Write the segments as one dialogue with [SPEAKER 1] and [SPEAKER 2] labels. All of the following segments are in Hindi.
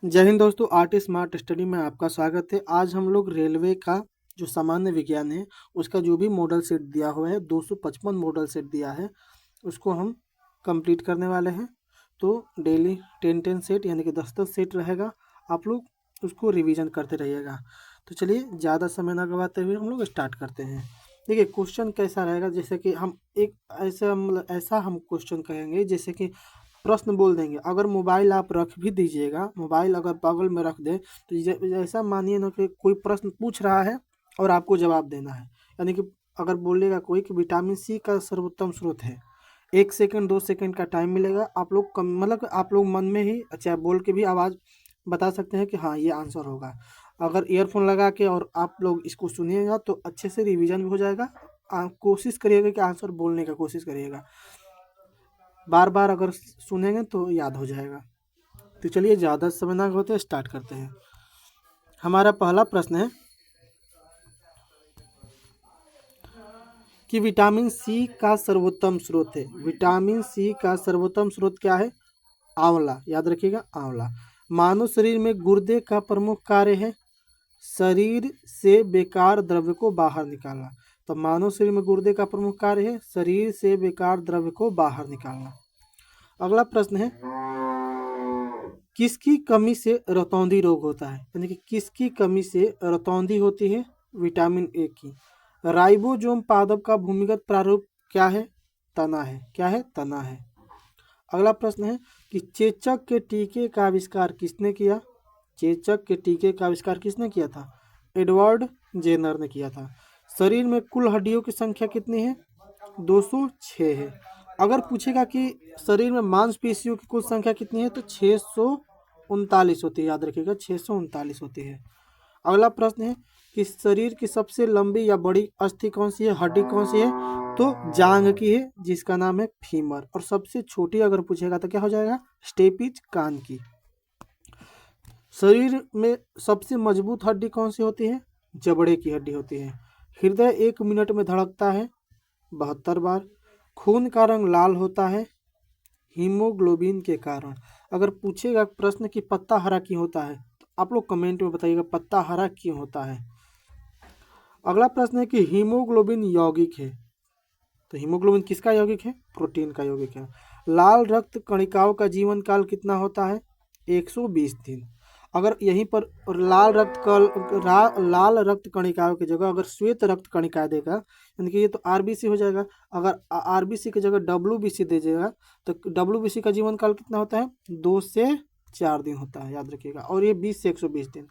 [SPEAKER 1] जय हिंद दोस्तों, आर्ट स्मार्ट स्टडी में आपका स्वागत है। आज हम लोग रेलवे का जो सामान्य विज्ञान है उसका जो भी मॉडल सेट दिया हुआ है 255 मॉडल सेट दिया है उसको हम कंप्लीट करने वाले हैं। तो डेली 10-10 सेट यानी कि 10-10 सेट रहेगा। आप लोग उसको रिवीजन करते रहिएगा। तो चलिए ज़्यादा समय ना गवाते हुए हम लोग स्टार्ट करते हैं। देखिए क्वेश्चन कैसा रहेगा, जैसे कि हम एक ऐसा हम क्वेश्चन कहेंगे जैसे कि प्रश्न बोल देंगे। अगर मोबाइल आप रख भी दीजिएगा, मोबाइल अगर बगल में रख दें तो ऐसा मानिए ना कि कोई प्रश्न पूछ रहा है और आपको जवाब देना है। यानी कि अगर बोलेगा कोई कि विटामिन सी का सर्वोत्तम स्रोत है, 1 सेकंड 2 सेकंड का टाइम मिलेगा। आप लोग कम मतलब आप लोग मन में ही अच्छा बोल के भी आवाज़ बता सकते हैं कि हाँ ये आंसर होगा। अगर ईयरफोन लगा के और आप लोग इसको सुनिएगा तो अच्छे से रिवीजन भी हो जाएगा। कोशिश करिएगा कि आंसर बोलने का कोशिश करिएगा। बार बार अगर सुनेंगे तो याद हो जाएगा। तो चलिए ज़्यादा समय ना होते स्टार्ट करते हैं। हमारा पहला प्रश्न है कि विटामिन सी का सर्वोत्तम स्रोत है। विटामिन सी का सर्वोत्तम स्रोत क्या है? आंवला। याद रखिएगा, आंवला। मानव शरीर में गुर्दे का प्रमुख कार्य है शरीर से बेकार द्रव्य को बाहर निकालना। तो मानव शरीर में गुर्दे का प्रमुख कार्य है शरीर से बेकार द्रव्य को बाहर निकालना। अगला प्रश्न है किसकी कमी से रतौंधी रोग होता है? यानी कि किसकी कमी से रतौंधी होती है? विटामिन ए की। राइबोसोम पादप का भूमिगत प्रारूप क्या है? तना है। क्या है? तना है। अगला प्रश्न है कि चेचक के टीके का आविष्कार किसने किया? चेचक के टीके का आविष्कार किसने किया था? एडवर्ड जेनर ने किया था। शरीर में कुल हड्डियों की संख्या कितनी है? 206 है। अगर पूछेगा कि शरीर में मांसपेशियों की कुल संख्या कितनी है तो 639 होती है। याद रखिएगा, 639 होती है। अगला प्रश्न है कि शरीर की सबसे लंबी या बड़ी अस्थि कौन सी है, हड्डी कौन सी है? तो जांघ की है जिसका नाम है फीमर। और सबसे छोटी अगर पूछेगा तो क्या हो जाएगा? स्टेपिज कान की। शरीर में सबसे मजबूत हड्डी कौन सी होती है? जबड़े की हड्डी होती है। हृदय 1 मिनट में धड़कता है 72 बार। खून का रंग लाल होता है हीमोग्लोबिन के कारण। अगर पूछेगा प्रश्न कि पत्ता हरा क्यों होता है तो आप लोग कमेंट में बताइएगा पत्ता हरा क्यों होता है। अगला प्रश्न है कि हीमोग्लोबिन यौगिक है। तो हीमोग्लोबिन किसका यौगिक है? प्रोटीन का यौगिक है। लाल रक्त कणिकाओं का जीवन काल कितना होता है? 120 दिन। अगर यहीं पर लाल रक्त कणिकाओं की जगह अगर श्वेत रक्त कणिका देगा यानी कि ये तो आरबीसी हो जाएगा। अगर आरबीसी की जगह डब्ल्यूबीसी दे देगा तो डब्ल्यूबीसी का जीवन काल कितना होता है? 2 से 4 दिन होता है। याद रखिएगा। और ये 20 से 120 दिन।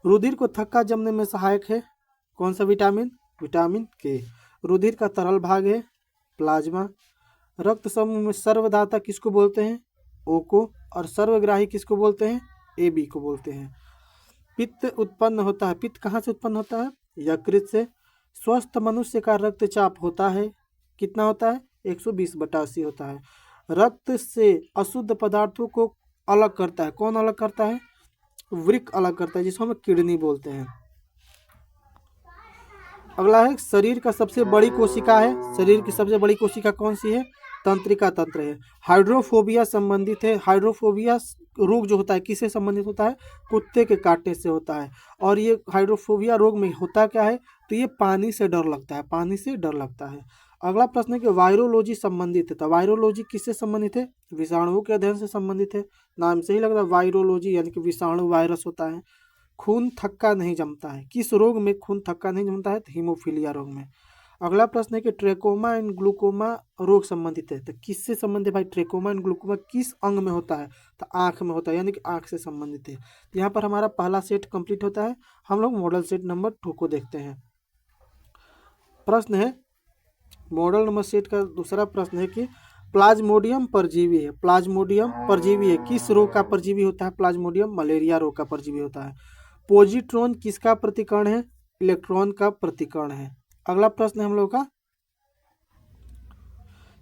[SPEAKER 1] रुधिर को थक्का जमने में सहायक है कौन सा विटामिन? विटामिन के। रुधिर का तरल भाग है प्लाज्मा। रक्त समूह में सर्वदाता किसको बोलते हैं? ओ को। और सर्वग्राही किसको बोलते हैं? ए बी को बोलते हैं। पित्त उत्पन्न होता है, पित्त कहाँ से उत्पन्न होता है? यकृत से। स्वस्थ मनुष्य का रक्तचाप होता है कितना होता है? 120/80 होता है। रक्त से अशुद्ध पदार्थों को अलग करता है कौन अलग करता है? वृक्क अलग करता है जिसको हम किडनी बोलते हैं। अगला है शरीर का सबसे बड़ी कोशिका है। शरीर की सबसे बड़ी कोशिका कौन सी है? तंत्रिका तंत्र है। हाइड्रोफोबिया संबंधित है। हाइड्रोफोबिया रोग जो होता है किससे संबंधित होता है? कुत्ते के काटने से होता है। और ये हाइड्रोफोबिया रोग में होता क्या है? तो ये पानी से डर लगता है, पानी से डर लगता है। अगला प्रश्न है कि वायरोलॉजी संबंधित है। तो वायरोलॉजी किससे संबंधित है? विषाणुओं के अध्ययन से संबंधित है। नाम से ही लग रहा है वायरोलॉजी यानी कि विषाणु वायरस होता है। खून थक्का नहीं जमता है किस रोग में? खून थक्का नहीं जमता है तो हीमोफीलिया रोग में। अगला प्रश्न है कि ट्रेकोमा एंड ग्लूकोमा रोग संबंधित है। तो किससे संबंधित है भाई? ट्रेकोमा एंड ग्लूकोमा किस अंग में होता है? तो आँख में होता है यानी कि आँख से संबंधित है। तो यहाँ पर हमारा पहला सेट कंप्लीट होता है। हम लोग मॉडल सेट नंबर 2 को देखते हैं। प्रश्न है मॉडल नंबर सेट का दूसरा प्रश्न है कि प्लाज्मोडियम परजीवी है। प्लाज्मोडियम परजीवी है किस रोग का परजीवी होता है? प्लाज्मोडियम मलेरिया रोग का परजीवी होता है। पॉजिट्रॉन किसका प्रतिकरण है? इलेक्ट्रॉन का प्रतिकरण है। अगला प्रश्न है हम लोग का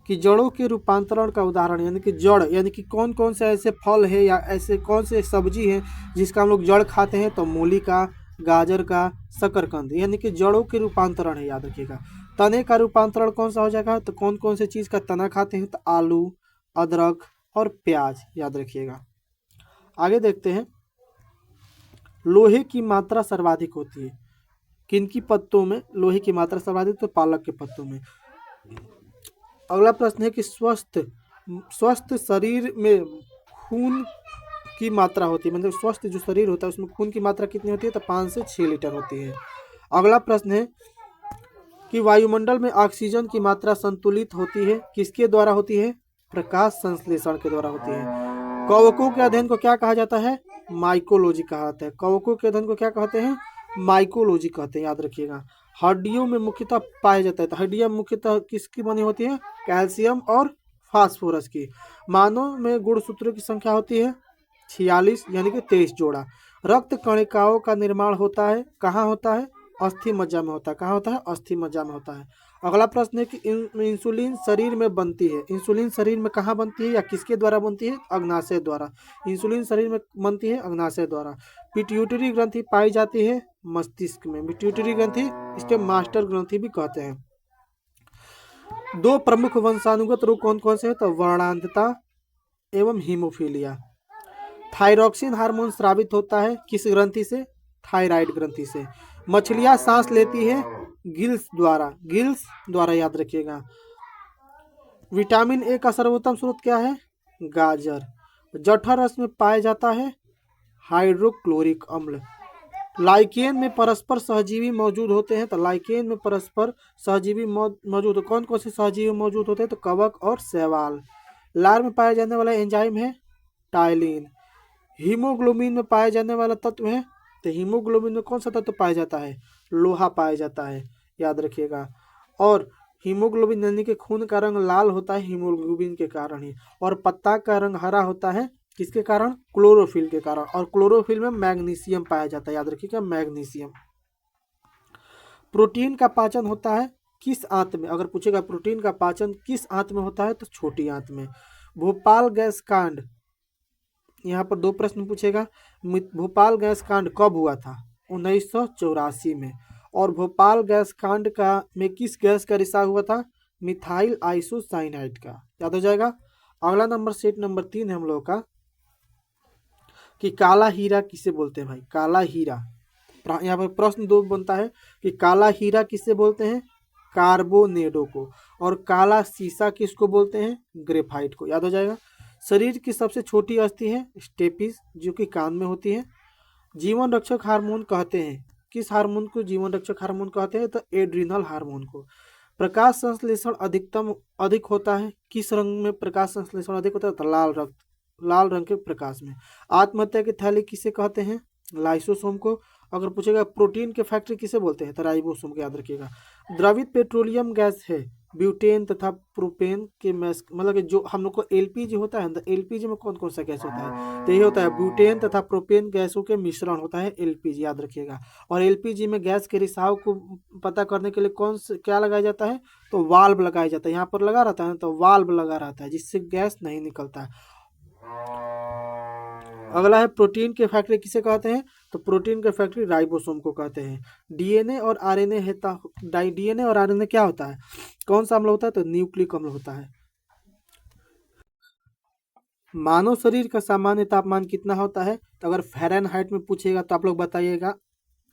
[SPEAKER 1] कि जड़ों के रूपांतरण का उदाहरण यानी कि जड़ यानी कि कौन कौन से ऐसे फल है या ऐसे कौन से सब्जी है जिसका हम लोग जड़ खाते हैं? तो मूली का, गाजर का, शकरकंद यानी कि जड़ों के रूपांतरण है। याद रखिएगा। तने का रूपांतरण कौन सा हो जाएगा? तो कौन कौन से चीज़ का तना खाते हैं? तो आलू, अदरक और प्याज। याद रखिएगा। आगे देखते हैं, लोहे की मात्रा सर्वाधिक होती है किनकी पत्तों में? लोहे की मात्रा सर्वाधिक तो पालक के पत्तों में। अगला प्रश्न है कि स्वस्थ स्वस्थ शरीर में खून की मात्रा होती है, मतलब स्वस्थ जो शरीर होता है उसमें खून की मात्रा कितनी होती है? तो 5 से 6 लीटर होती है। अगला प्रश्न है कि वायुमंडल में ऑक्सीजन की मात्रा संतुलित होती है किसके द्वारा होती है? प्रकाश संश्लेषण के द्वारा होती है। कवकों के अध्ययन को क्या कहा जाता है? माइकोलॉजी कहा जाता है। कवकों के अध्ययन को क्या कहते हैं? माइकोलॉजी कहते हैं, याद रखिएगा। हड्डियों में मुख्यतः पाया जाता है, तो हड्डियां मुख्यतः किसकी बनी होती है? कैल्शियम और फास्फोरस की। मानव में गुणसूत्रों की संख्या होती है 46 यानी कि 23 जोड़ा। रक्त कणिकाओं का निर्माण होता है कहाँ होता है? अस्थि मज्जा में होता है। कहाँ होता है? अस्थि मज्जा में होता है। अगला प्रश्न है कि इंसुलिन शरीर में बनती है, इंसुलिन शरीर में कहाँ बनती है या किसके द्वारा बनती है? अग्नाशय द्वारा। इंसुलिन शरीर में बनती है अग्नाशय द्वारा। पिट्यूटरी ग्रंथि पाई जाती है मस्तिष्क में। पिट्यूटरी ग्रंथि इसके मास्टर ग्रंथि भी कहते हैं। दो प्रमुख वंशानुगत रोग कौन कौन से हैं? तो वर्णांधता एवं हीमोफीलिया। थायरॉक्सिन हार्मोन स्रावित होता है किस ग्रंथि से? थायराइड ग्रंथि से। मछलियां सांस लेती है गिल्स द्वारा, गिल्स द्वारा, याद रखिएगा। विटामिन ए का सर्वोत्तम स्रोत क्या है? गाजर। जठर रस में पाया जाता है हाइड्रोक्लोरिक अम्ल। लाइकेन में परस्पर सहजीवी मौजूद होते हैं, तो लाइकेन में परस्पर सहजीवी मौजूद, कौन कौन से सहजीवी मौजूद होते हैं? तो कवक और शैवाल। लार में पाया जाने वाला एंजाइम है टाइलिन। हीमोग्लोबिन में पाया जाने वाला तत्व है, तो हीमोग्लोबिन में कौन सा तत्व पाया जाता है? लोहा पाया जाता है, याद रखिएगा। और हीमोग्लोबिन यानी कि खून का रंग लाल होता है हीमोग्लोबिन के कारण ही, और पत्ता का रंग हरा होता है किसके कारण? क्लोरोफिल के कारण। और क्लोरोफिल में मैग्नीशियम पाया जाता है, याद रखिएगा, मैग्नीशियम। प्रोटीन का पाचन होता है किस आंत में? अगर पूछेगा प्रोटीन का पाचन किस आंत में होता है, तो छोटी आंत में। भोपाल गैस कांड, यहाँ पर 2 प्रश्न पूछेगा। भोपाल गैस कांड कब हुआ था? 1984 में। और भोपाल गैस कांड का में किस गैस का रिसाव हुआ था? मिथाइल आइसोसाइनाइड का, याद हो जाएगा। अगला नंबर सेट नंबर 3 है हम लोगों का कि काला हीरा किसे बोलते हैं? भाई काला हीरा, यहाँ पर प्रश्न 2 बनता है कि काला हीरा किसे बोलते हैं? कार्बोनेडो को। और काला सीसा किसको बोलते हैं? ग्रेफाइट को, याद हो जाएगा। शरीर की सबसे छोटी अस्थि है स्टेपिस, जो कि कान में होती है। जीवन रक्षक हार्मोन कहते हैं किस हार्मोन को जीवन रक्षक हार्मोन कहते हैं? तो एड्रिनल हार्मोन को। प्रकाश संश्लेषण अधिक होता है किस रंग में? प्रकाश संश्लेषण अधिक होता है तो लाल रंग के प्रकाश में। आत्महत्या की थैली किसे कहते हैं? लाइसोसोम को। अगर पूछेगा प्रोटीन के फैक्ट्री किसे बोलते हैं? तो राइबोसोम को, याद रखिएगा। द्रवित पेट्रोलियम गैस है ब्यूटेन तथा प्रोपेन के मैस, मतलब कि जो हम लोग को एलपीजी होता है, तो एलपीजी में कौन कौन सा गैस होता है? तो ये होता है ब्यूटेन तथा प्रोपेन गैसों के मिश्रण होता है एलपीजी, याद रखिएगा। और एलपीजी में गैस के रिसाव को पता करने के लिए क्या लगाया जाता है? तो वाल्व लगाया जाता है। यहाँ पर लगा रहता है, तो वाल्व लगा रहता है जिससे गैस नहीं निकलता है। अगला है प्रोटीन के फैक्ट्री किसे कहते हैं? तो प्रोटीन के फैक्ट्री राइबोसोम को कहते हैं। डीएनए और आरएनए डीएनए और आरएनए क्या होता है? कौन सा अम्ल होता है? तो न्यूक्लिक अम्ल होता है। मानव शरीर का सामान्य तापमान कितना होता है? तो अगर फ़ारेनहाइट में पूछेगा तो आप लोग बताइएगा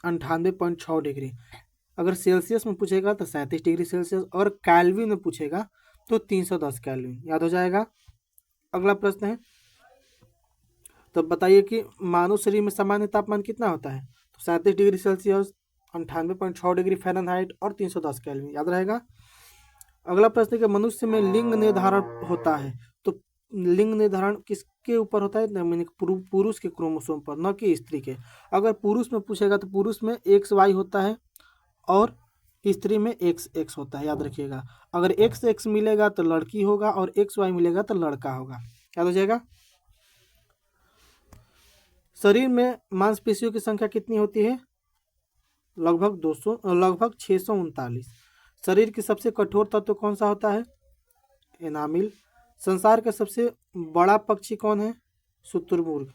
[SPEAKER 1] 98.6 डिग्री। अगर सेल्सियस में पूछेगा तो 37 डिग्री सेल्सियस। और कैल्विन में पूछेगा तो 310 कैल्विन, याद हो जाएगा। अगला प्रश्न है, तो बताइए कि मानव शरीर में सामान्य तापमान कितना होता है? तो 37 डिग्री सेल्सियस, 98.6 डिग्री फ़ारेनहाइट और 310 केल्विन, याद रहेगा। अगला प्रश्न है कि मनुष्य में लिंग निर्धारण होता है, तो लिंग निर्धारण किसके ऊपर होता है? मैंने पुरुष के क्रोमोसोम पर, न कि स्त्री के। अगर पुरुष में पूछेगा तो पुरुष में XY होता है और स्त्री में XX होता है, याद रखिएगा। अगर XX मिलेगा तो लड़की होगा और XY मिलेगा तो लड़का होगा, याद हो जाएगा। शरीर में मांसपेशियों की संख्या कितनी होती है? लगभग 639। शरीर की सबसे कठोर तत्व कौन सा होता है? एनामिल। संसार का सबसे बड़ा पक्षी कौन है? शुतुरमुर्ग।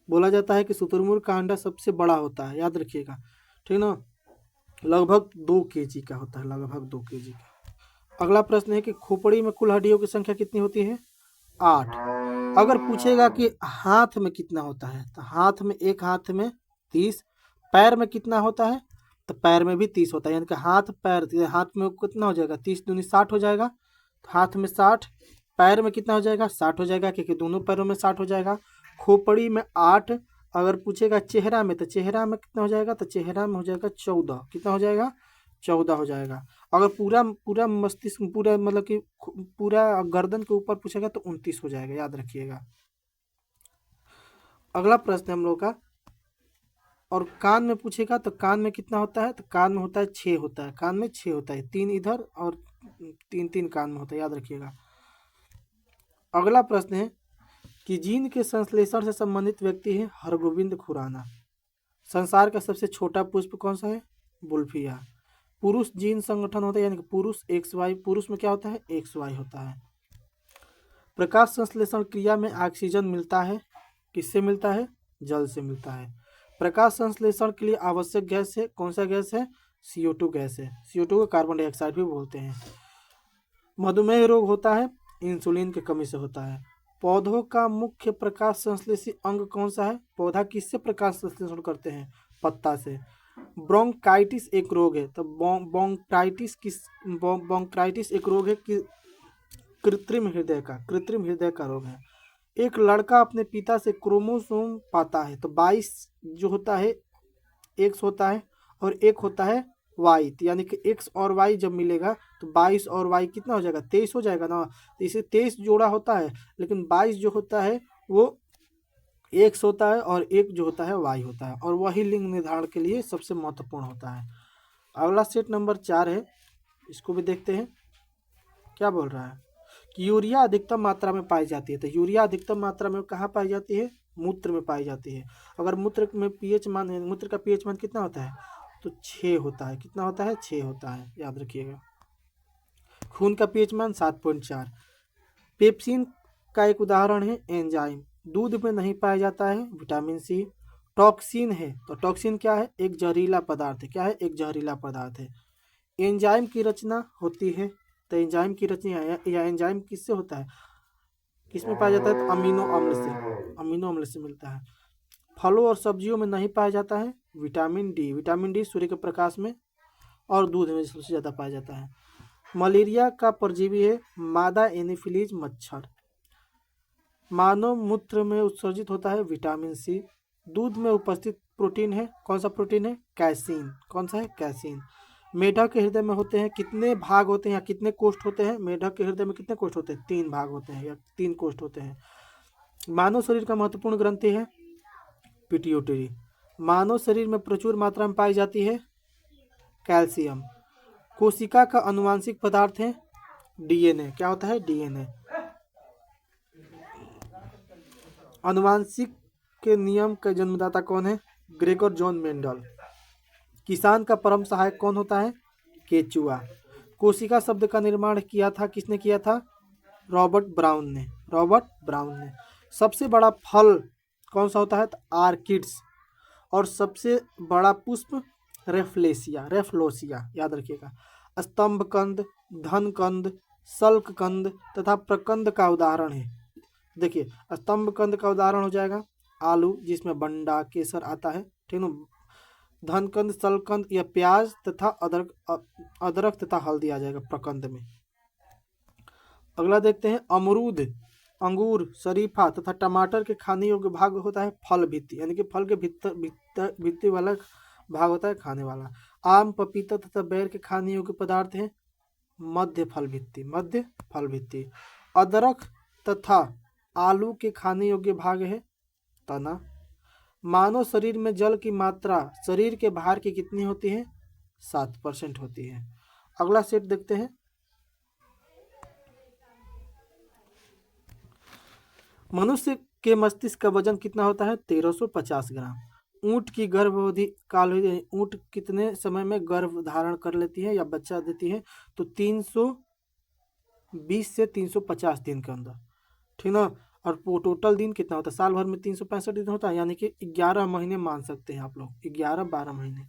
[SPEAKER 1] बोला जाता है कि शुतुरमुर्ग का अंडा सबसे बड़ा होता है, याद रखिएगा, ठीक ना। लगभग 2 kg का होता है, लगभग 2 kg का। अगला प्रश्न है कि खोपड़ी में कुल हड्डियों की संख्या कितनी होती है? 8। अगर पूछेगा कि हाथ में कितना होता है तो हाथ में, एक हाथ में 30। पैर में कितना होता है तो पैर में भी 30 होता है, यानी कि हाथ पैर, हाथ में कितना हो जाएगा, 30 दूनी 60 हो जाएगा, तो हाथ में 60। पैर में कितना हो जाएगा, 60 हो जाएगा, क्योंकि दोनों पैरों में 60 हो जाएगा। खोपड़ी में 8। अगर पूछेगा चेहरा में तो चेहरा में कितना हो जाएगा, तो चेहरा में हो जाएगा 14। कितना हो जाएगा, 14 हो जाएगा। अगर पूरा पूरा मस्तिष्क, पूरा मतलब कि पूरा गर्दन के ऊपर पूछेगा तो 29 हो जाएगा, याद रखिएगा। अगला प्रश्न है हम लोग का, और कान में पूछेगा तो कान में कितना होता है, तो कान में होता है 6 होता है, कान में 6 होता है, 3 इधर और 3 कान में होता है, याद रखिएगा। अगला प्रश्न है कि जीन के संश्लेषण से संबंधित व्यक्ति है हरगोविंद खुराना। संसार का सबसे छोटा पुष्प कौन सा है, बुल्फिया। पुरुष जीन संगठन होता है, यानी कि पुरुष XY, पुरुष में क्या होता है, XY होता है। प्रकाश संश्लेषण क्रिया में ऑक्सीजन मिलता है, किससे मिलता है, जल से मिलता है। प्रकाश संश्लेषण के लिए आवश्यक गैस है, कौन सा गैस है, CO2 गैस है। CO2 को कार्बन डाइऑक्साइड भी बोलते हैं। मधुमेह रोग होता है इंसुलिन की कमी से होता है। पौधों का मुख्य प्रकाश संश्लेषी अंग कौन सा है, पौधा किससे प्रकाश संश्लेषण करते हैं, पत्ता से। ब्रोंकाइटिस एक रोग है, तो ब्रोंकाइटिस एक रोग है कि कृत्रिम हृदय का रोग है। एक लड़का अपने पिता से क्रोमोसोम पाता है, तो 22 जो होता है एक्स होता है, और एक होता है वाई, यानी कि एक्स और वाई जब मिलेगा तो 22 और वाई कितना हो जाएगा, 23 हो जाएगा ना। तो इसे 23 जोड़ा होता है, लेकिन 22 जो होता है वो एक्स होता है, और एक जो होता है वाई होता है, और वही लिंग निर्धारण के लिए सबसे महत्वपूर्ण होता है। अगला सेट नंबर 4 है, इसको भी देखते हैं क्या बोल रहा है कि यूरिया अधिकतम मात्रा में पाई जाती है। तो यूरिया अधिकतम मात्रा में कहाँ पाई जाती है, मूत्र में पाई जाती है। अगर मूत्र में पीएच मान, मूत्र का पीएच मान कितना होता है, तो 6 होता है। कितना होता है, 6 होता है, याद रखिएगा। खून का पीएच मान 7.4। पेप्सिन का एक उदाहरण है एंजाइम। दूध में नहीं पाया जाता है, विटामिन सी। टॉक्सिन है, तो टॉक्सिन क्या है, एक जहरीला पदार्थ है। क्या है, एक जहरीला पदार्थ है। एंजाइम की रचना होती है, तो एंजाइम की रचना या एंजाइम किससे होता है, किसमें पाया जाता है, तो अमीनो अम्ल से, अमीनो अम्ल से मिलता है। फलों और सब्जियों में नहीं पाया जाता है, विटामिन डी। विटामिन डी सूर्य के प्रकाश में और दूध में सबसे ज़्यादा पाया जाता है। मलेरिया का परजीवी है मादा एनीफिलीज मच्छर। मानव मूत्र में उत्सर्जित होता है विटामिन सी। दूध में उपस्थित प्रोटीन है, कौन सा प्रोटीन है, कैसीन। कौन सा है, कैसीन। मेढक के हृदय में होते हैं कितने भाग होते हैं या कितने कोष्ठ होते हैं, मेढक के हृदय में कितने कोष्ठ होते हैं, 3 भाग होते हैं या 3 कोष्ठ होते हैं। मानव शरीर का महत्वपूर्ण ग्रंथि है पिट्यूटरी। मानव शरीर में प्रचुर मात्रा में पाई जाती है कैल्शियम। कोशिका का अनुवांशिक पदार्थ है DNA। क्या होता है, DNA। अनुवांशिक के नियम का जन्मदाता कौन है, ग्रेगर जॉन मेंडल। किसान का परम सहायक कौन होता है, केचुआ। कोशिका शब्द का निर्माण किया था, किसने किया था, रॉबर्ट ब्राउन ने, रॉबर्ट ब्राउन ने। सबसे बड़ा फल कौन सा होता है, तो आर्किड्स। और सबसे बड़ा पुष्प रेफ्लेसिया, रेफ्लोसिया, याद रखिएगा। स्तंभकंद, धनकंद, सल्ककंद तथा प्रकंद का उदाहरण है। देखिए, स्तंभकंद का उदाहरण हो जाएगा आलू, जिसमें बंडा केसर आता है, ठीक ना। धनकंद, सलकंद या प्याज तथा अदरक तथा हल्दी आ जाएगा प्रकंद में। अगला देखते हैं अमरूद, अंगूर, शरीफा तथा टमाटर के खाने योग्य भाग होता है फल भित्ति, यानी कि फल के भित्ति वाला भाग होता है खाने वाला। आम, पपीता तथा बेर के खाने योग्य पदार्थ है मध्य फल भित्ति, मध्य फल भित्ति। अदरक तथा आलू के खाने योग्य भाग है तना। मानव शरीर में जल की मात्रा शरीर के भार की कितनी होती है, 7% होती है। अगला सेट देखते हैं। मनुष्य के मस्तिष्क का वजन कितना होता है, 1350 ग्राम। ऊंट की गर्भावधि काल, ऊंट कितने समय में गर्भ धारण कर लेती है या बच्चा देती है, तो 320 से 350 दिन के अंदर, ठीक ना। और टोटल दिन कितना होता है, साल भर में 365 दिन होता है, यानी कि 11 महीने मान सकते हैं आप लोग, 11-12 महीने।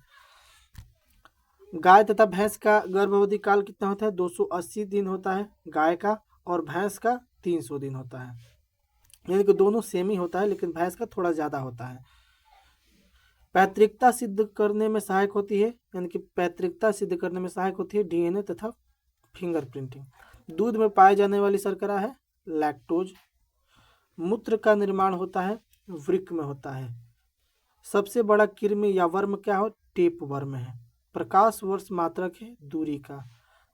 [SPEAKER 1] गाय तथा भैंस का गर्भवती काल कितना होता है, 280 दिन होता है गाय का, और भैंस का 300 दिन होता है। यानी कि दोनों सेम ही होता है, लेकिन भैंस का थोड़ा ज़्यादा होता है। पैतृकता सिद्ध करने में सहायक होती है, यानी कि पैतृकता सिद्ध करने में सहायक होती है डीएनए तथा फिंगरप्रिंटिंग। दूध में पाए जाने वाली शर्करा है लैक्टोज। मूत्र का निर्माण होता है वृक्क में होता है। सबसे बड़ा कृमि या वर्म क्या हो? टेप वर्म है। प्रकाश वर्ष मात्रक है दूरी का।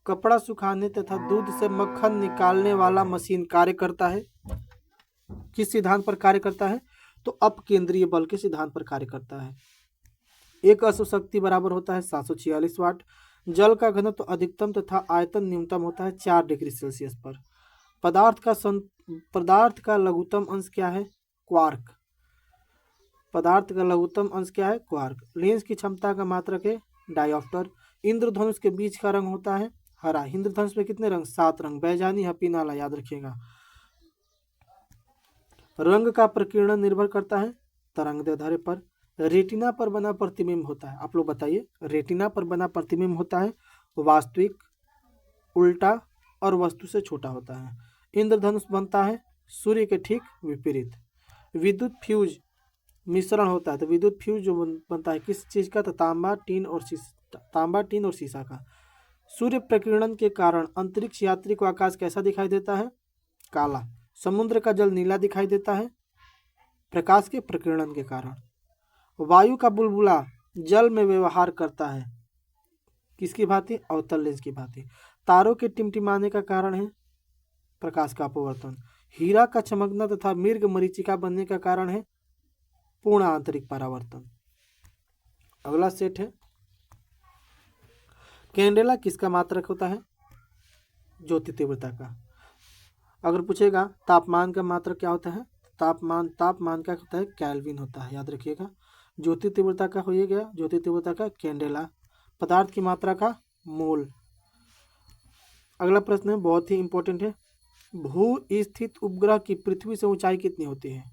[SPEAKER 1] कपड़ा सुखाने तथा दूध से मक्खन निकालने वाला मशीन कार्य करता है किस सिद्धांत पर कार्य करता है? तो अपकेंद्रीय बल के सिद्धांत पर कार्य करता है। एक अश्व शक्ति बराबर होता है 746 वाट। जल का घनत्व अधिकतम तथा आयतन न्यूनतम होता है 4 डिग्री सेल्सियस पर। पदार्थ का लघुत्तम अंश क्या है? क्वार्क। पदार्थ का लघुत्तम अंश क्या है? क्वार्क। लेंस की क्षमता का मात्रक है डायोप्टर। इंद्रधनुष के बीच का रंग होता है हरा। इंद्रधनुष में कितने रंग? 7 रंग। बैजानी, हपी, नाला, याद रखिएगा। रंग का प्रकीर्णन निर्भर करता है तरंगदैर्ध्य पर। रेटिना पर बना प्रतिबिंब होता है, आप लोग बताइए, रेटिना पर बना प्रतिबिंब होता है वास्तविक, उल्टा और वस्तु से छोटा होता है। इंद्रधनुष बनता है सूर्य के ठीक विपरीत। विद्युत फ्यूज मिश्रण होता है, तो विद्युत फ्यूज जो बनता है किस चीज़ का? तो तांबा, टीन और शीशा का। सूर्य प्रकीर्णन के कारण अंतरिक्ष यात्री को आकाश कैसा दिखाई देता है? काला। समुद्र का जल नीला दिखाई देता है प्रकाश के प्रकीर्णन के कारण। वायु का बुलबुला जल में व्यवहार करता है किसकी भांति? अवतल लेंस की भांति। तारों के टिमटिमाने का कारण है प्रकाश का अपवर्तन। हीरा का चमकना तथा मृग मरीचिका बनने का कारण है पूर्ण आंतरिक परावर्तन। अगला सेट है कैंडेला किसका मात्रक होता है? ज्योति तीव्रता का। अगर पूछेगा तापमान का मात्रक क्या होता है? तापमान का होता है केल्विन होता है, याद रखिएगा। ज्योति तीव्रता का हो गया, ज्योति तीव्रता का कैंडेला। पदार्थ की मात्रा का मोल। अगला प्रश्न है बहुत ही इंपॉर्टेंट है। भू स्थित उपग्रह की पृथ्वी से ऊंचाई कितनी होती है?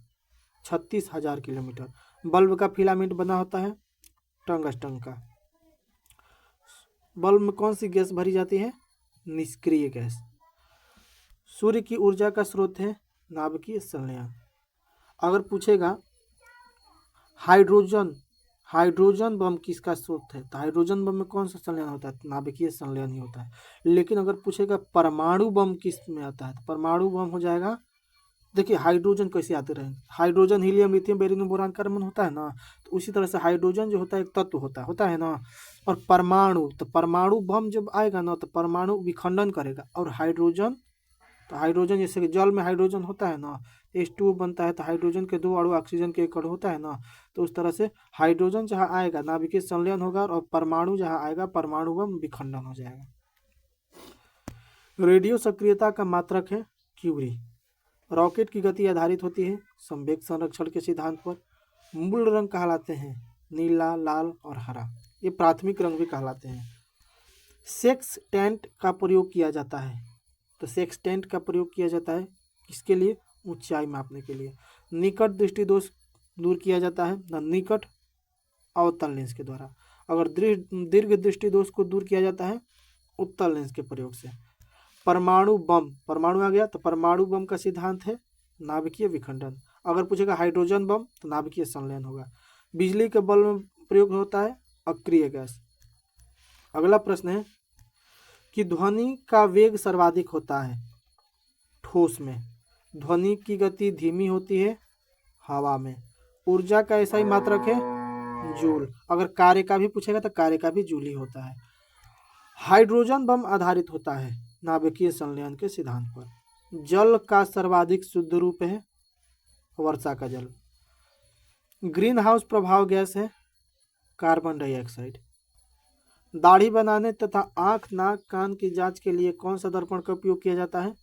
[SPEAKER 1] 36,000 किलोमीटर। बल्ब का फिलामेंट बना होता है टंगस्टन का। बल्ब में कौन सी गैस भरी जाती है? निष्क्रिय गैस। सूर्य की ऊर्जा का स्रोत है नाभिकीय संलयन। अगर पूछेगा हाइड्रोजन बम किसका स्रोत है? तो हाइड्रोजन बम में कौन सा संलयन होता है? नाभिकीय संलयन ही होता है। लेकिन अगर पूछेगा परमाणु बम किस में आता है? तो परमाणु बम हो जाएगा, देखिए हाइड्रोजन कैसे आते रहे, hydrogen helium lithium beryllium boron carbon होता है ना, तो उसी तरह से हाइड्रोजन जो होता है एक तत्व होता है ना। और परमाणु, तो परमाणु बम जब आएगा ना तो परमाणु विखंडन करेगा। और हाइड्रोजन, तो हाइड्रोजन जैसे कि जल में हाइड्रोजन होता है ना, H2O बनता है, तो हाइड्रोजन के 2 अणु ऑक्सीजन के 1 अणु होता है ना, तो उस तरह से हाइड्रोजन जहाँ आएगा नाभिकीय संलयन होगा और परमाणु जहाँ आएगा परमाणु बम विखंडन हो जाएगा। रेडियो सक्रियता का मात्रक है क्यूरी। रॉकेट की गति आधारित होती है संवेग संरक्षण के सिद्धांत पर। मूल रंग कहलाते हैं नीला, लाल और हरा, ये प्राथमिक रंग भी कहलाते हैं। सेक्स टेंट का प्रयोग किया जाता है, तो सेक्स टेंट का प्रयोग किया जाता है किसके लिए? ऊंचाई मापने के लिए। निकट दृष्टि दोष दूर किया जाता है निकट अवतल लेंस के द्वारा। अगर दीर्घ दृष्टि दोष को दूर किया जाता है उत्तल लेंस के प्रयोग से। परमाणु बम, परमाणु आ गया तो परमाणु बम का सिद्धांत है नाभिकीय विखंडन। अगर पूछेगा हाइड्रोजन बम तो नाभिकीय संलयन होगा। बिजली के बल्ब में प्रयोग होता है अक्रिय गैस। अगला प्रश्न है कि ध्वनि का वेग सर्वाधिक होता है ठोस में, ध्वनि की गति धीमी होती है हवा में। ऊर्जा का ऐसा ही मात्रक है जूल। अगर कार्य का भी पूछेगा तो कार्य का भी जूल ही होता है। हाइड्रोजन बम आधारित होता है नाभिकीय संलयन के सिद्धांत पर। जल का सर्वाधिक शुद्ध रूप है वर्षा का जल। ग्रीन हाउस प्रभाव गैस है कार्बन डाइऑक्साइड। दाढ़ी बनाने तथा आंख, नाक, कान की जांच के लिए कौन सा दर्पण का उपयोग किया जाता है?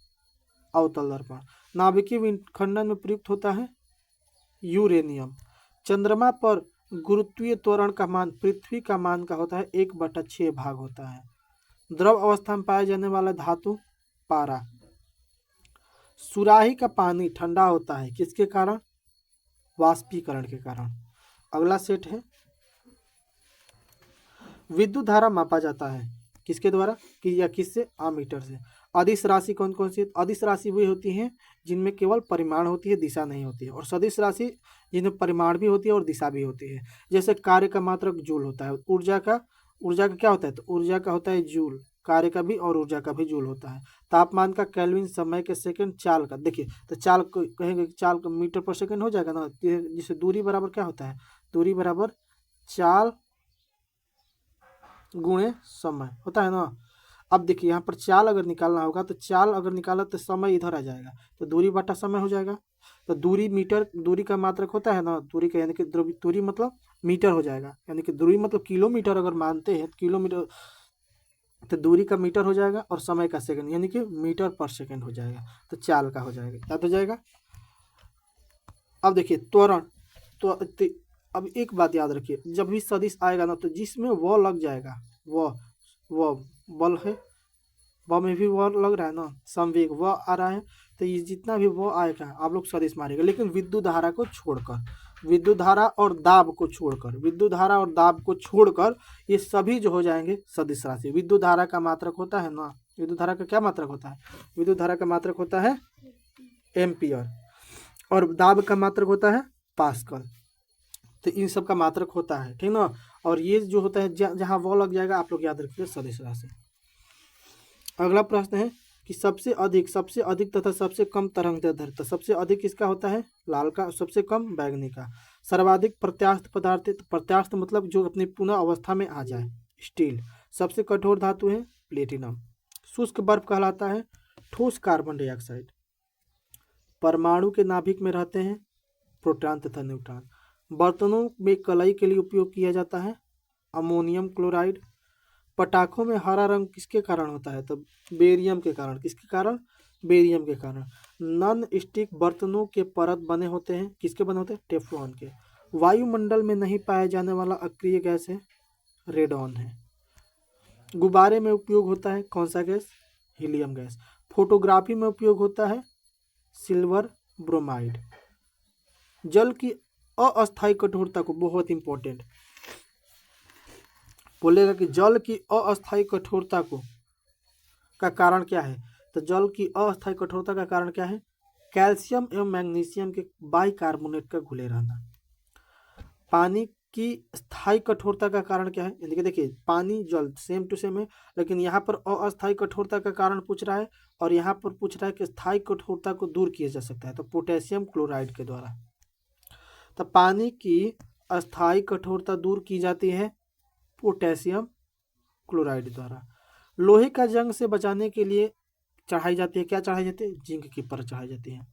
[SPEAKER 1] अवतल दर्पण। नाभिकीय विखंडन में प्रयुक्त होता है यूरेनियम। चंद्रमा पर गुरुत्वीय त्वरण का मान पृथ्वी का मान का होता है 1/6 भाग होता है। द्रव अवस्था में पाया जाने वाला धातु पारा। सुराही का पानी ठंडा होता है किसके कारण? वाष्पीकरण के कारण। अगला सेट है विद्युत धारा मापा जाता है किसके द्वारा या किससे? आमीटर से। अदिश राशि कौन कौन सी? अदिश राशि वही होती हैं जिनमें केवल परिमाण होती है, दिशा नहीं होती है, और सदिश राशि जिनमें परिमाण भी होती है और दिशा भी होती है। जैसे कार्य का मात्रक जूल होता है, ऊर्जा का क्या होता है? तो ऊर्जा का होता है जूल, कार्य का भी और ऊर्जा का भी जूल होता है। तापमान का केल्विन, समय के सेकंड, चाल का, देखिए तो चाल को कहेंगे कि चाल का मीटर पर सेकंड हो जाएगा ना, जिससे दूरी बराबर क्या होता है? दूरी बराबर चाल गुणे समय होता है ना। अब देखिए यहाँ पर चाल अगर निकालना होगा तो चाल अगर निकाला तो समय इधर आ जाएगा, तो दूरी बटा समय हो जाएगा। तो दूरी मीटर, दूरी का मात्रक होता है ना, दूरी का यानी कि दूरी मतलब मीटर हो जाएगा, यानी कि दूरी मतलब किलोमीटर अगर मानते हैं तो किलोमीटर, तो दूरी का मीटर हो जाएगा और समय का सेकंड यानी कि मीटर पर सेकंड हो जाएगा, तो चाल का हो जाएगा, याद हो जाएगा। अब देखिए त्वरण, तो अब एक बात याद रखिए, जब भी सदिश आएगा ना तो जिसमें वो लग जाएगा, वो बल है, व में भी वह लग रहा है ना, संवेग वह आ रहा है, तो ये जितना भी वो आएगा आप लोग सदिश मारेगा, लेकिन विद्युत धारा को छोड़कर, विद्युत धारा और दाब को छोड़कर, विद्युत धारा और दाब को छोड़कर ये सभी जो हो जाएंगे सदिश राशि। विद्युत धारा का मात्रक होता है ना, विद्युत धारा का क्या मात्रक होता है? विद्युत धारा का मात्रक होता है एम्पियर, और दाब का मात्रक होता है पास्कल। तो इन सब का मात्रक होता है, ठीक ना। और ये जो होता है जहाँ वो लग जाएगा आप लोग याद रखिए सदिश राशि। अगला प्रश्न है कि सबसे अधिक तथा सबसे कम तरंगदैर्ध्य, सबसे अधिक किसका होता है? लाल का, सबसे कम बैगनी का। सर्वाधिक प्रत्यास्थ पदार्थ, प्रत्यास्थ मतलब जो अपनी पुनः अवस्था में आ जाए, स्टील। सबसे कठोर धातु है प्लेटिनम। शुष्क बर्फ कहलाता है ठोस कार्बन डाइऑक्साइड। परमाणु के नाभिक में रहते हैं प्रोटॉन तथा न्यूट्रॉन। बर्तनों में कलई के लिए उपयोग किया जाता है अमोनियम क्लोराइड। पटाखों में हरा रंग किसके कारण होता है? तो बेरियम के कारण। किसके कारण? बेरियम के कारण। नॉन स्टिक बर्तनों के परत बने होते हैं, किसके बने होते हैं? टेफ्लॉन के। वायुमंडल में नहीं पाया जाने वाला अक्रिय गैस है रेडॉन है। गुब्बारे में उपयोग होता है कौन सा गैस? Helium gas. फोटोग्राफी में उपयोग होता है सिल्वर ब्रोमाइड। जल की अस्थायी कठोरता को, बहुत इंपॉर्टेंट बोलेगा कि जल की अस्थायी कठोरता को का कारण क्या है? तो जल की अस्थायी कठोरता का कारण क्या है? कैल्शियम एवं मैग्नीशियम के बाइकार्बोनेट का घुले रहना। पानी की स्थायी कठोरता का कारण क्या है? यानी कि देखिए पानी जल सेम टू सेम है, लेकिन यहाँ पर अस्थायी कठोरता का कारण पूछ रहा है और यहाँ पर पूछ रहा है कि स्थायी कठोरता को दूर किया जा सकता है, तो पोटेशियम क्लोराइड के द्वारा। तो पानी की अस्थायी कठोरता दूर की जाती है पोटेशियम क्लोराइड द्वारा। लोहे का जंग से बचाने के लिए चढ़ाई जाती है, क्या चढ़ाई जाती है? जिंक की परत चढ़ाई जाती है।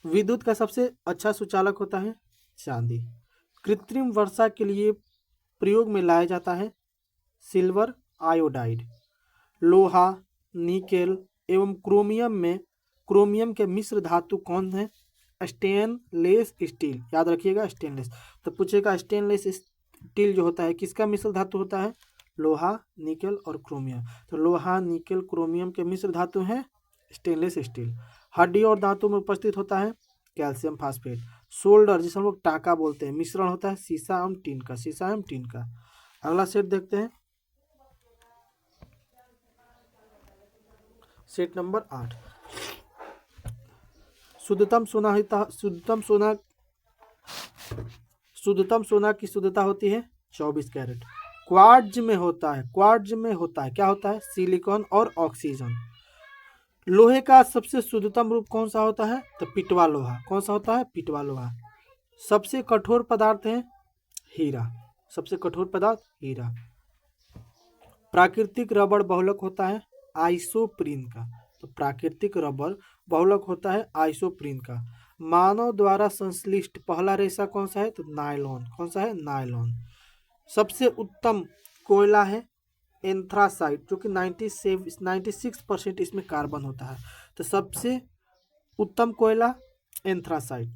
[SPEAKER 1] विद्युत का सबसे अच्छा सुचालक होता है चांदी। कृत्रिम वर्षा के लिए प्रयोग में लाया जाता है सिल्वर आयोडाइड। लोहा, निकेल एवं क्रोमियम के मिश्र धातु कौन है? Stainless steel. याद रखिएगा स्टेनलेस, तो पूछेगा स्टेनलेस स्टील जो होता है किसका मिश्र धातु होता है? लोहा, निकेल और क्रोमियम। तो लोहा, निकेल, क्रोमियम के मिश्र धातु हैं स्टेनलेस स्टील। हड्डी और दांतों में उपस्थित होता है कैल्शियम फास्फेट। सोल्डर जिसे हम लोग टाका बोलते हैं, मिश्रण होता है सीसा एवं टीन का, सीसा एवं टीन का। अगला सेट देखते हैं, सेट नंबर 8। शुद्धतम सोना की शुद्धता होती है 24 कैरेट। क्वार्ट्ज में होता है क्या होता है? सिलिकॉन और ऑक्सीजन। लोहे का सबसे शुद्धतम रूप कौन सा होता है? तो पिटवा लोहा। कौन सा होता है? पिटवा लोहा। सबसे कठोर पदार्थ है हीरा, सबसे कठोर पदार्थ हीरा। प्राकृतिक रबड़ बहुलक होता है आइसोप्रीन का, तो प्राकृतिक रबड़ बहुलक होता है आइसोप्रीन का। मानव द्वारा संश्लिष्ट पहला रेशा कौन सा है? तो नायलॉन। कौन सा है? नायलॉन। सबसे उत्तम कोयला है एंथ्रासाइट, जो कि 96% इसमें कार्बन होता है, तो सबसे उत्तम कोयला एंथ्रासाइट।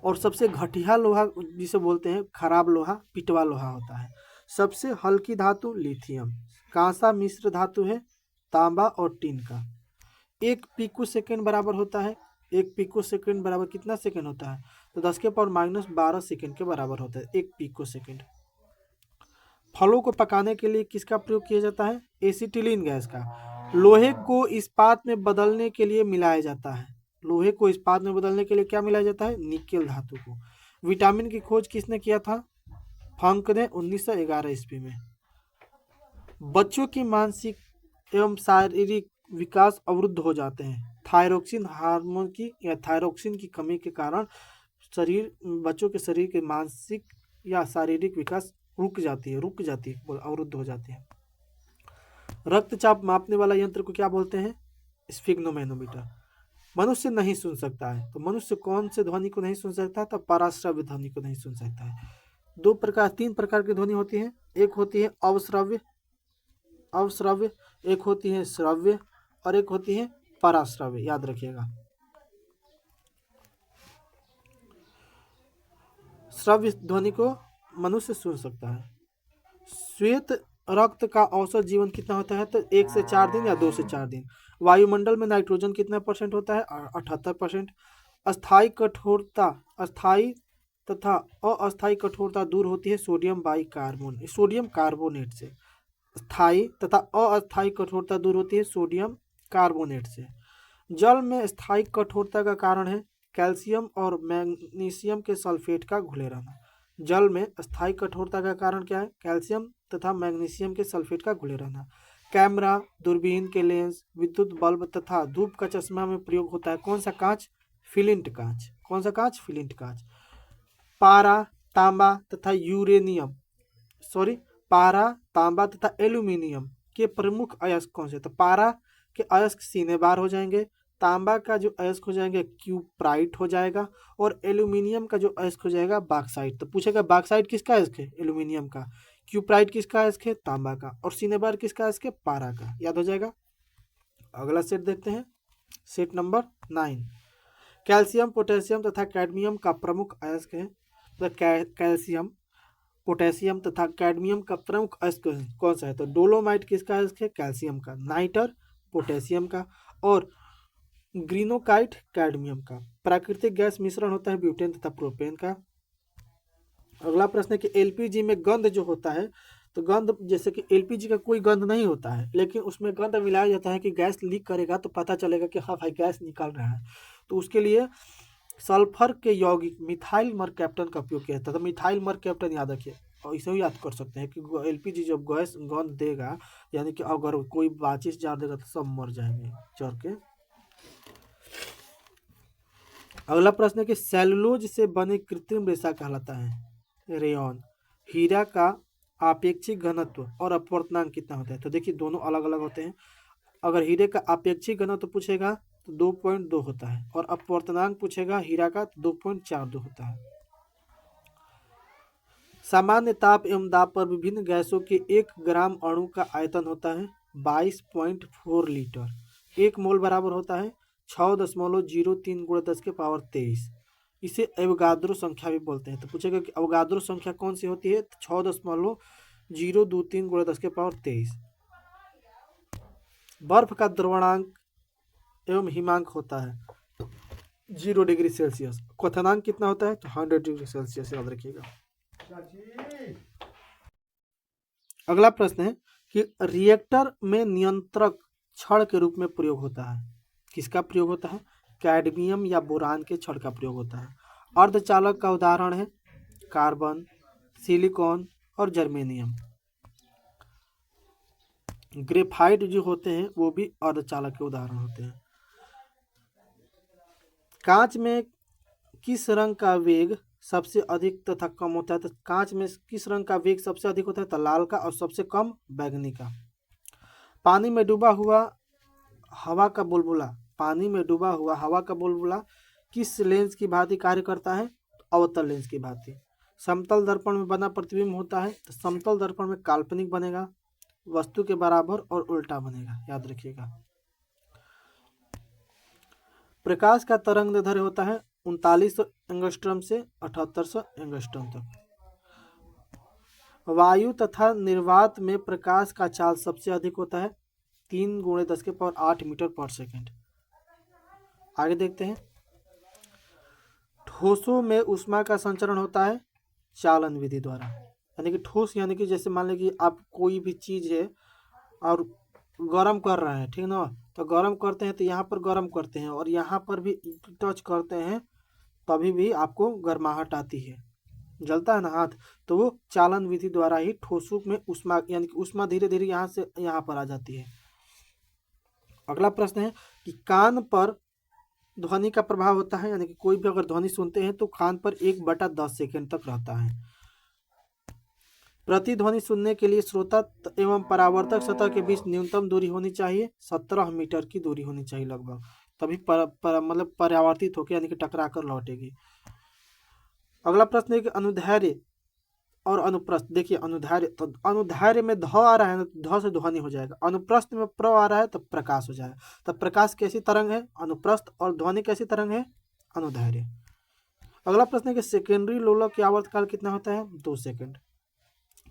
[SPEAKER 1] और सबसे घटिया लोहा जिसे बोलते हैं खराब लोहा, पिटवा लोहा होता है। सबसे हल्की धातु लिथियम। कांसा मिश्र धातु है तांबा और टीन का। 1 पिको सेकेंड बराबर होता है, 1 पिको सेकेंड बराबर कितना सेकेंड होता है? तो 10 के पावर -12 सेकेंड के बराबर होता है 1 पिको सेकेंड। फलों को पकाने के लिए किसका प्रयोग किया जाता है? एसिटिलीन गैस का। लोहे को इस्पात में बदलने के लिए मिलाया जाता है। लोहे को इस्पात में बदलने के लिए क्या मिलाया जाता है? निकेल धातु को। विटामिन की खोज किसने किया था? फंक ने 1911 ईस्वी में। बच्चों की मानसिक एवं शारीरिक विकास अवरुद्ध हो जाते हैं थायरोक्सिन हार्मोन की या थायरोक्सिन की कमी के कारण। बच्चों के शरीर के मानसिक या शारीरिक विकास अवरुद्ध हो जाती है। रक्तचाप मापने वाला यंत्र को क्या बोलते हैं? स्फिग्नोमेनोमीटर। मनुष्य नहीं सुन सकता है, तो मनुष्य कौन से ध्वनि को नहीं सुन सकता? तो पराश्रव्य ध्वनि को नहीं सुन सकता है। तीन प्रकार की ध्वनि होती है। एक होती है अवश्रव्य, एक होती है श्रव्य और एक होती है पराश्रव्य। याद रखिएगा। श्रव्य ध्वनि को मनुष्य सुन सकता है। श्वेत रक्त का औसत जीवन कितना होता है? तो 1 से 4 दिन या 2 से 4 दिन। वायुमंडल में नाइट्रोजन कितना % होता है? 78%। अस्थायी कठोरता, अस्थायी तथा अस्थायी कठोरता दूर होती है सोडियम कार्बोनेट से। स्थायी तथा अस्थायी कठोरता दूर होती है सोडियम कार्बोनेट से। जल में स्थायी कठोरता का कारण है कैल्शियम और मैग्नीशियम के सल्फेट का घुले रहना। जल में स्थायी कठोरता का कारण क्या है? कैल्शियम तथा मैग्नीशियम के सल्फेट का घुले रहना। कैमरा, दूरबीन के लेंस, विद्युत बल्ब तथा धूप का चश्मा में प्रयोग होता है कौन सा कांच? फिलिंट कांच। कौन सा कांच? फिलिंट कांच। पारा, तांबा तथा एल्यूमिनियम के प्रमुख अयस्क कौन से? तो पारा के अयस्क सीने बार हो जाएंगे, तांबा का जो अयस्क हो जाएंगे क्यूप्राइट हो जाएगा और एल्यूमिनियम का जो अयस्क हो जाएगा बॉक्साइट। तो पूछेगा बॉक्साइट किसका अयस्क है? एल्यूमिनियम का। क्यूप्राइट किसका अयस्क है? तांबा का। और सीने बार किसका अयस्क है? पारा का। याद हो जाएगा। अगला सेट देखते हैं, सेट नंबर 9। कैल्शियम, पोटेशियम तथा कैडमियम का प्रमुख अयस्क है। तो कैल्शियम, पोटेशियम तथा कैडमियम का प्रमुख अयस्क कौन सा है? तो डोलोमाइट किसका अयस्क है? कैल्शियम का। नाइटर पोटेशियम का और ग्रीनोकाइट कैडमियम का। प्राकृतिक गैस मिश्रण होता है ब्यूटेन तथा प्रोपेन का। अगला प्रश्न है कि एलपीजी में गंध जो होता है, तो गंध जैसे कि एलपीजी का कोई गंध नहीं होता है, लेकिन उसमें गंध मिलाया जाता है कि गैस लीक करेगा तो पता चलेगा कि हाँ भाई गैस निकल रहा है। तो उसके लिए सल्फर के यौगिक मिथाइल मरकैप्टन का उपयोग किया जाता है। तो मिथाइल मरकैप्टन याद रखिए और इसे भी याद कर सकते हैं कि एलपीजी जब गैस गंध देगा, यानी कि अगर कोई माचिस जार देगा तो सब मर जाएंगे जल के। अगला प्रश्न है कि सेलुलोज से बने कृत्रिम रेशा कहलाता है रेयॉन। हीरा का आपेक्षिक घनत्व और अपवर्तनांक कितना होता है? तो देखिए दोनों अलग अलग होते हैं। अगर हीरे का आपेक्षिक घनत्व पूछेगा तो 2.2 होता है और अपवर्तनांक पूछेगा हीरा का तो 2.42 होता है। सामान्य ताप एवं दाब पर विभिन्न गैसों के 1 ग्राम अणु का आयतन होता है 22.4 लीटर। 1 मोल बराबर होता है 6.03 × 10⁻23। इसे एवोगाद्रो संख्या भी बोलते हैं। तो पूछेगा कि एवोगाद्रो संख्या कौन सी होती है? 6.023 × 10⁻23। बर्फ का द्रवणांक एवं हिमांक होता है 0 डिग्री सेल्सियस। क्वथनांक कितना होता है? तो 100 डिग्री सेल्सियस। याद रखिएगा। अगला प्रश्न है कि रिएक्टर में नियंत्रक छड़ के रूप में प्रयोग होता है। किसका प्रयोग होता है? कैडमियम या बोरान के छड़ का प्रयोग होता है। अर्धचालक का उदाहरण है कार्बन, सिलिकॉन और जर्मेनियम। ग्रेफाइट जो होते हैं वो भी अर्धचालक के उदाहरण होते हैं। कांच में किस रंग का वेग सबसे अधिक तथा कम होता है? तो कांच में किस रंग का वेग सबसे अधिक होता है? तो लाल का और सबसे कम बैंगनी का। पानी में डूबा हुआ हवा का बुलबुला किस लेंस की भांति कार्य करता है? अवतल लेंस की भांति। समतल दर्पण में बना प्रतिबिंब होता है तो समतल दर्पण में काल्पनिक बनेगा, वस्तु के बराबर और उल्टा बनेगा। याद रखिएगा। प्रकाश का तरंग दैर्ध्य होता है 3900 एंगस्ट्रॉम से 7800 एंगस्ट्रॉम तक। वायु तथा निर्वात में प्रकाश का चाल सबसे अधिक होता है 3 × 10⁸ मीटर पर सेकेंड। आगे देखते हैं। ठोसों में ऊष्मा का संचरण होता है चालन विधि द्वारा। यानी कि ठोस यानी कि जैसे मान लीजिए आप कोई भी चीज़ है और गरम कर रहे हैं, ठीक ना, तो गरम करते हैं तो यहाँ पर गरम करते हैं और यहाँ पर भी टच करते हैं, तभी भी आपको गर्माहट आती है, जलता है ना हाथ। तो वो चालन विधि द्वारा ही ठोसों में उष्मा यानी कि उष्मा धीरे धीरे यहाँ से यहाँ पर आ जाती है। अगला प्रश्न है कि कान पर ध्वनि का प्रभाव होता है, यानी कि कोई भी अगर ध्वनि सुनते हैं तो कान पर 1/10 सेकेंड तक रहता है। प्रतिध्वनि सुनने के लिए श्रोता एवं परावर्तक सतह के बीच न्यूनतम दूरी होनी चाहिए, 17 मीटर की दूरी होनी चाहिए लगभग, तभी मतलब परावर्तित होकर यानी कि टकरा कर लौटेगी। अगला प्रश्न है कि अनुदैर्ध्य और अनुप्रस्थ। देखिए अनुदैर्ध्य, तो अनुदैर्ध्य में ध आ रहा है ना, ध से ध्वनि हो जाएगा। अनुप्रस्थ में प्र आ रहा है तो प्रकाश हो जाएगा। तब प्रकाश कैसी तरंग है? अनुप्रस्थ। और ध्वनि कैसी तरंग है? अनुदैर्ध्य। अगला प्रश्न है कि सेकेंडरी लोलक की आवर्तकाल कितना होता है? 2 सेकेंड।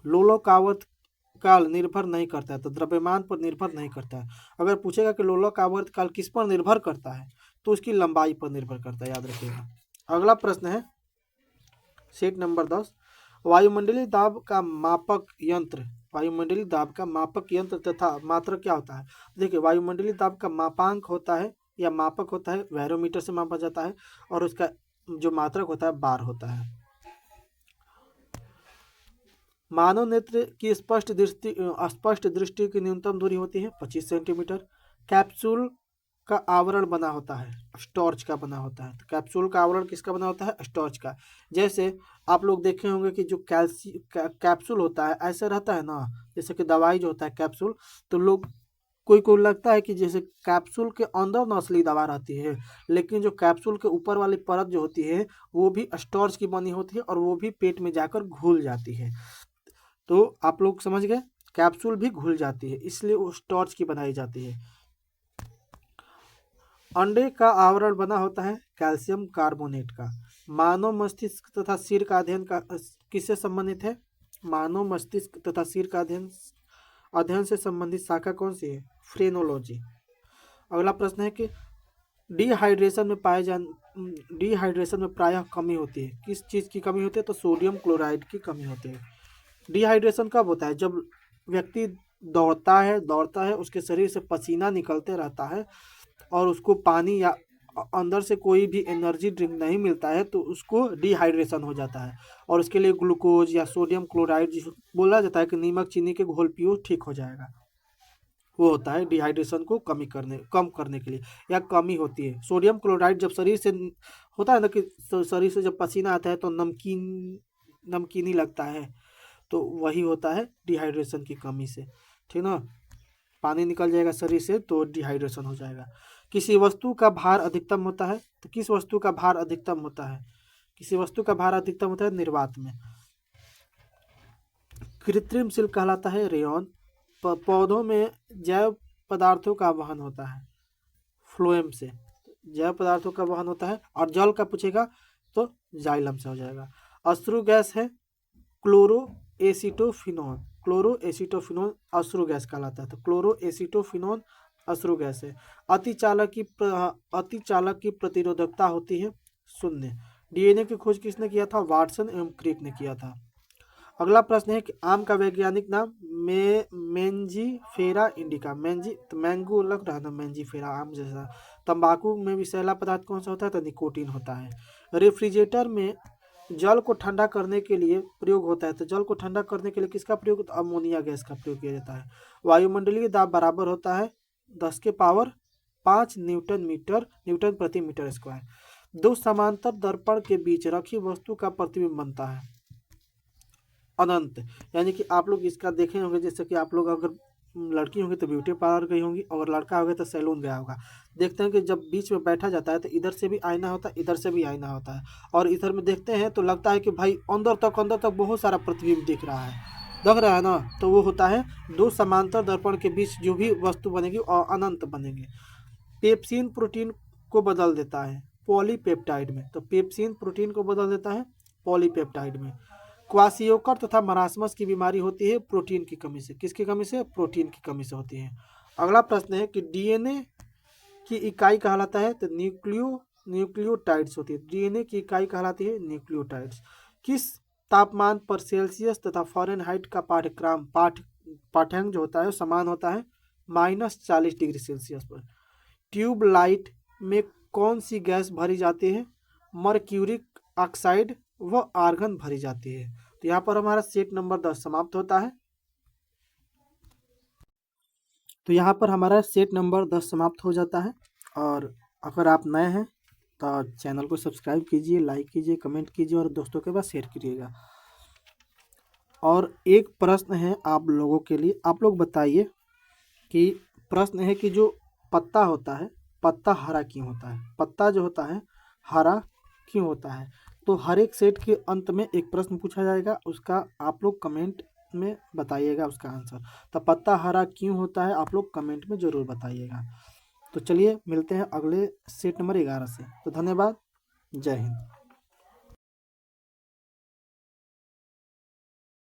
[SPEAKER 1] लोलक का आवर्तकाल निर्भर नहीं करता है, तो द्रव्यमान पर निर्भर नहीं करता है। अगर पूछेगा कि लोलक का आवर्तकाल किस पर निर्भर करता है, तो उसकी लंबाई पर निर्भर करता है, याद रखिएगा। अगला प्रश्न है सेट नंबर 10, वायुमंडलीय दाब का मापक यंत्र। वायुमंडलीय दाब का मापक यंत्र तथा मात्रक क्या होता है? देखिए वायुमंडलीय दाब का मापांक होता है या मापक होता है, बैरोमीटर से मापा जाता है, और उसका जो मात्रक होता है बार होता है। मानव नेत्र की स्पष्ट दृष्टि की न्यूनतम दूरी होती है 25 सेंटीमीटर। कैप्सूल का आवरण बना होता है स्टॉर्च का बना होता है। तो कैप्सूल का आवरण किसका बना होता है? स्टॉर्च का। जैसे आप लोग देखे होंगे कि जो कैप्सूल होता है ऐसे रहता है ना, जैसे कि दवाई जो होता है कैप्सूल, तो लोग कोई को लगता है कि जैसे कैप्सूल के अंदर न असली दवा रहती है, लेकिन जो कैप्सूल के ऊपर वाली परत जो होती है वो भी स्टॉर्च की बनी होती है और वो भी पेट में जाकर घुल जाती है। तो आप लोग समझ गए, कैप्सूल भी घुल जाती है, इसलिए वो स्टॉर्च की बनाई जाती है। अंडे का आवरण बना होता है कैल्शियम कार्बोनेट का। मानव मस्तिष्क तथा सिर का अध्ययन किससे संबंधित है? मानव मस्तिष्क तथा सिर का अध्ययन से संबंधित शाखा कौन सी है? फ्रेनोलॉजी। अगला प्रश्न है कि डिहाइड्रेशन में प्रायः कमी होती है। किस चीज़ की कमी होती है? तो सोडियम क्लोराइड की कमी होती है। डिहाइड्रेशन कब होता है? जब व्यक्ति दौड़ता है उसके शरीर से पसीना निकलते रहता है और उसको पानी या अंदर से कोई भी एनर्जी ड्रिंक नहीं मिलता है, तो उसको डिहाइड्रेशन हो जाता है। और उसके लिए ग्लूकोज या सोडियम क्लोराइड जिसे बोला जाता है कि नमक चीनी के घोल पियो ठीक हो जाएगा, वो होता है डिहाइड्रेशन को कम करने के लिए, या कमी होती है। सोडियम क्लोराइड जब शरीर से होता है ना कि शरीर से जब पसीना आता है तो नमकीनी लगता है, तो वही होता है डिहाइड्रेशन की कमी से, ठीक ना। पानी निकल जाएगा शरीर से तो डिहाइड्रेशन हो जाएगा। किसी वस्तु का भार अधिकतम होता है, तो किस वस्तु का भार अधिकतम होता है? किसी वस्तु का भार अधिकतम होता है निर्वात में। कृत्रिम सिल्क कहलाता है रेयॉन। पौधों में जैव पदार्थों का वहन होता है फ्लोएम से, जैव पदार्थों का वहन होता है। और जल का पूछेगा तो जाइलम से हो जाएगा। अश्रु गैस है क्लोरोएसिटोफिनोन। क्लोरोएसिटोफिनोन अश्रु गैस कहलाता है, तो क्लोरोएसिटोफिनोन अश्रु गैस है। अतिचालक की प्रतिरोधकता होती है 0। डीएनए की खोज किसने किया था? वाटसन एवं क्रिक ने किया था। अगला प्रश्न है कि आम का वैज्ञानिक नाम मेंजीफेरा इंडिका। तो मैंगो लग रहा है ना, मेंजीफेरा आम जैसा। तंबाकू में विषैला पदार्थ कौन सा होता है? तो निकोटीन होता है। रेफ्रिजरेटर में जल को ठंडा करने के लिए प्रयोग होता है, तो जल को ठंडा करने के लिए किसका प्रयोग? तो अमोनिया गैस का प्रयोग किया जाता है। वायुमंडलीय दाब बराबर होता है 10 के पावर 5 न्यूटन प्रति मीटर स्क्वायर। दो समांतर दर्पण के बीच रखी वस्तु का प्रतिबिंब बनता है अनंत। यानी कि आप लोग इसका देखे होंगे, जैसे कि आप लोग अगर लड़की होंगी तो ब्यूटी पार्लर गई होंगी और लड़का होगा तो सैलून गया होगा। देखते हैं कि जब बीच में बैठा जाता है तो इधर से भी आईना होता है, इधर से भी आईना होता है, और इधर में देखते हैं तो लगता है कि भाई अंदर तक बहुत सारा प्रतिबिंब दिख रहा है, लग रहा है ना। तो वो होता है दो समांतर दर्पण के बीच जो भी वस्तु बनेगी और अनंत बनेंगे। पेप्सिन प्रोटीन को बदल देता है पॉलीपेप्टाइड में, तो पेप्सिन प्रोटीन को बदल देता है पॉलीपेप्टाइड में। क्वासियोकर तथा मरासमस की बीमारी होती है प्रोटीन की कमी से। किसकी कमी से? प्रोटीन की कमी से होती है। अगला प्रश्न है कि डीएनए की इकाई कहलाता है तो न्यूक्लियोटाइड्स होती है। डीएनए की इकाई कहलाती है न्यूक्लियोटाइड्स। किस तापमान पर सेल्सियस तथा फ़ारेनहाइट का पाठ्यांक जो होता है वो समान होता है -40 डिग्री सेल्सियस पर। ट्यूबलाइट में कौन सी गैस भरी जाती है? मर्क्यूरिक ऑक्साइड व आर्गन भरी जाती है। तो यहाँ पर हमारा सेट नंबर 10 समाप्त होता है। तो यहाँ पर हमारा सेट नंबर 10 समाप्त हो जाता है। और अगर आप नए हैं तो चैनल को सब्सक्राइब कीजिए, लाइक कीजिए, कमेंट कीजिए और दोस्तों के पास शेयर करिएगा। और एक प्रश्न है आप लोगों के लिए, आप लोग बताइए कि प्रश्न है कि जो पत्ता होता है, पत्ता हरा क्यों होता है? पत्ता जो होता है हरा क्यों होता है? तो हर एक सेट के अंत में एक प्रश्न पूछा जाएगा, उसका आप लोग कमेंट में बताइएगा उसका आंसर। तो पत्ता हरा क्यों होता है आप लोग कमेंट में ज़रूर बताइएगा। तो चलिए मिलते हैं अगले सेट नंबर 11 से। तो धन्यवाद, जय हिंद।